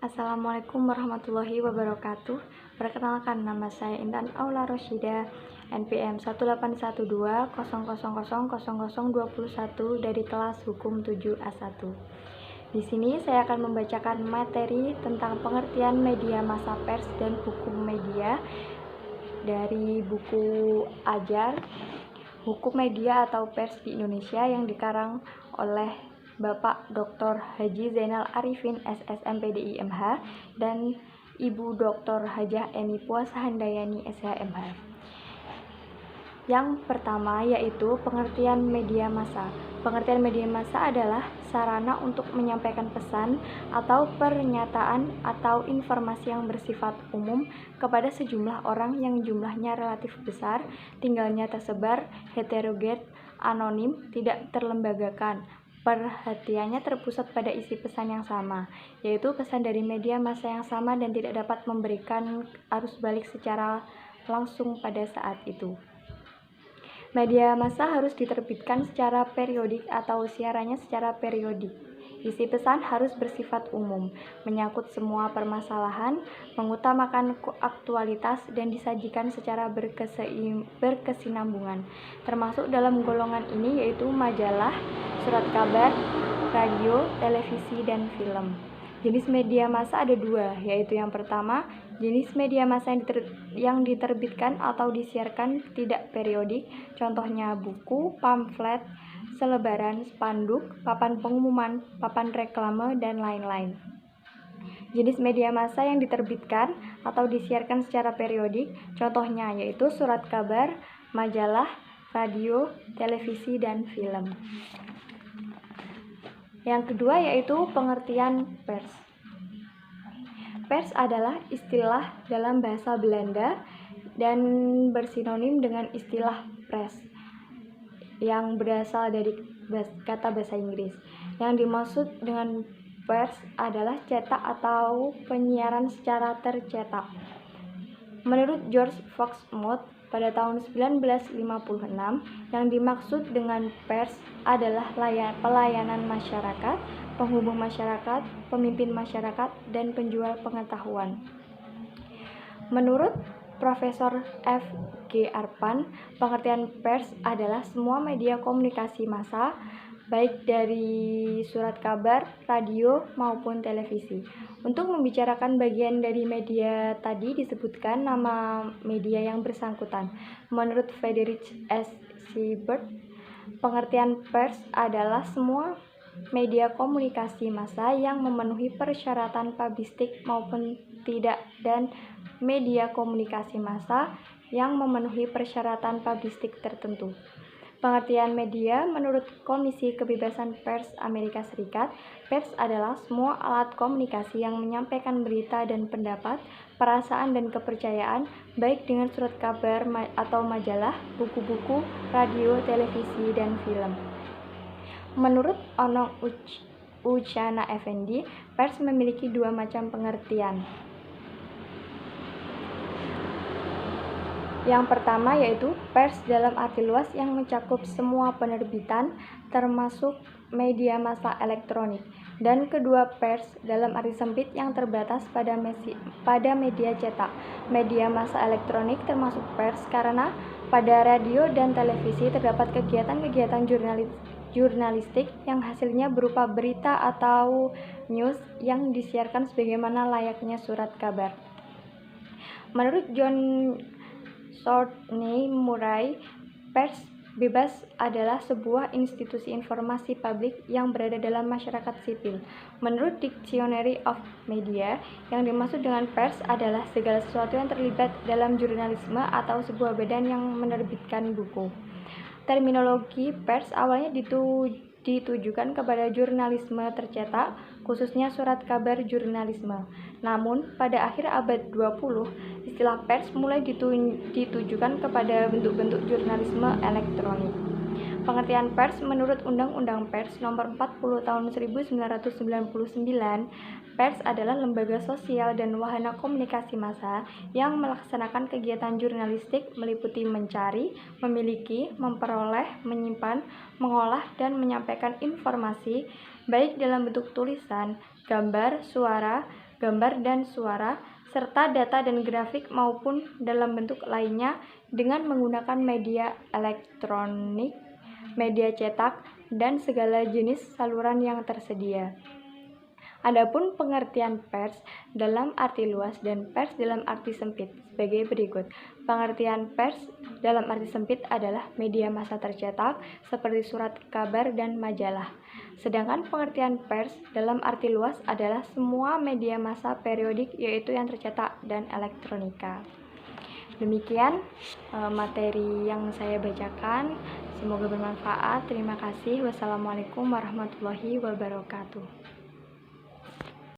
Assalamualaikum warahmatullahi wabarakatuh. Perkenalkan, nama saya Intan Aula Rosyida, NPM 18120000021 dari kelas Hukum 7A1. Di sini saya akan membacakan materi tentang pengertian media massa pers dan hukum media dari buku Ajar Hukum Media atau Pers di Indonesia yang dikarang oleh Bapak Dr. Haji Zainal Arifin SSMPD IMH dan Ibu Dr. Hajah Emi Puasa Handayani SHMH. Yang pertama yaitu pengertian media massa. Pengertian media massa adalah sarana untuk menyampaikan pesan atau pernyataan atau informasi yang bersifat umum kepada sejumlah orang yang jumlahnya relatif besar, tinggalnya tersebar, heterogen, anonim, tidak terlembagakan. Perhatiannya terpusat pada isi pesan yang sama, yaitu pesan dari media massa yang sama dan tidak dapat memberikan arus balik secara langsung pada saat itu. Media massa harus diterbitkan secara periodik atau siarannya secara periodik. Isi pesan harus bersifat umum, menyangkut semua permasalahan, mengutamakan aktualitas, dan disajikan secara berkesinambungan. Termasuk dalam golongan ini yaitu majalah, surat kabar, radio, televisi, dan film. Jenis media massa ada dua, yaitu yang pertama, jenis media massa yang diterbitkan atau disiarkan tidak periodik, contohnya buku, pamflet, selebaran, spanduk, papan pengumuman, papan reklame, dan lain-lain. Jenis media massa yang diterbitkan atau disiarkan secara periodik, contohnya yaitu surat kabar, majalah, radio, televisi, dan film. Yang kedua yaitu pengertian pers. Pers adalah istilah dalam bahasa Belanda dan bersinonim dengan istilah press yang berasal dari kata bahasa Inggris. Yang dimaksud dengan pers adalah cetak atau penyiaran secara tercetak. Menurut George Fox Moore pada tahun 1956, yang dimaksud dengan pers adalah pelayanan masyarakat, penghubung masyarakat, pemimpin masyarakat, dan penjual pengetahuan. Menurut Profesor F. G. Arpan, pengertian pers adalah semua media komunikasi massa, baik dari surat kabar, radio, maupun televisi. Untuk membicarakan bagian dari media tadi disebutkan nama media yang bersangkutan. Menurut Friedrich S. Siebert, pengertian pers adalah semua media komunikasi massa yang memenuhi persyaratan publistik maupun tidak, dan media komunikasi massa yang memenuhi persyaratan publistik tertentu. Pengertian media menurut Komisi Kebebasan Pers Amerika Serikat, pers adalah semua alat komunikasi yang menyampaikan berita dan pendapat, perasaan dan kepercayaan, baik dengan surat kabar atau majalah, buku-buku, radio, televisi, dan film. Menurut Onong Uchana Effendi, pers memiliki dua macam pengertian. Yang pertama yaitu pers dalam arti luas yang mencakup semua penerbitan termasuk media massa elektronik, dan kedua pers dalam arti sempit yang terbatas pada media cetak. Media massa elektronik termasuk pers karena pada radio dan televisi terdapat kegiatan-kegiatan jurnalistik yang hasilnya berupa berita atau news yang disiarkan sebagaimana layaknya surat kabar. Menurut John Courtney Murray, pers bebas adalah sebuah institusi informasi publik yang berada dalam masyarakat sipil. Menurut Dictionary of Media, yang dimaksud dengan pers adalah segala sesuatu yang terlibat dalam jurnalisme atau sebuah badan yang menerbitkan buku. Terminologi pers awalnya ditujukan kepada jurnalisme tercetak, khususnya surat kabar jurnalisme. Namun, pada akhir abad 20, istilah pers mulai ditujukan kepada bentuk-bentuk jurnalisme elektronik. Pengertian pers menurut Undang-Undang Pers Nomor 40 Tahun 1999, pers adalah lembaga sosial dan wahana komunikasi massa yang melaksanakan kegiatan jurnalistik meliputi mencari, memiliki, memperoleh, menyimpan, mengolah, dan menyampaikan informasi baik dalam bentuk tulisan, gambar, suara, gambar dan suara, serta data dan grafik maupun dalam bentuk lainnya dengan menggunakan media elektronik, media cetak, dan segala jenis saluran yang tersedia. Adapun pengertian pers dalam arti luas dan pers dalam arti sempit sebagai berikut. Pengertian pers dalam arti sempit adalah media massa tercetak seperti surat kabar dan majalah. Sedangkan pengertian pers dalam arti luas adalah semua media massa periodik yaitu yang tercetak dan elektronika. Demikian materi yang saya bacakan. Semoga bermanfaat. Terima kasih. Wassalamualaikum warahmatullahi wabarakatuh.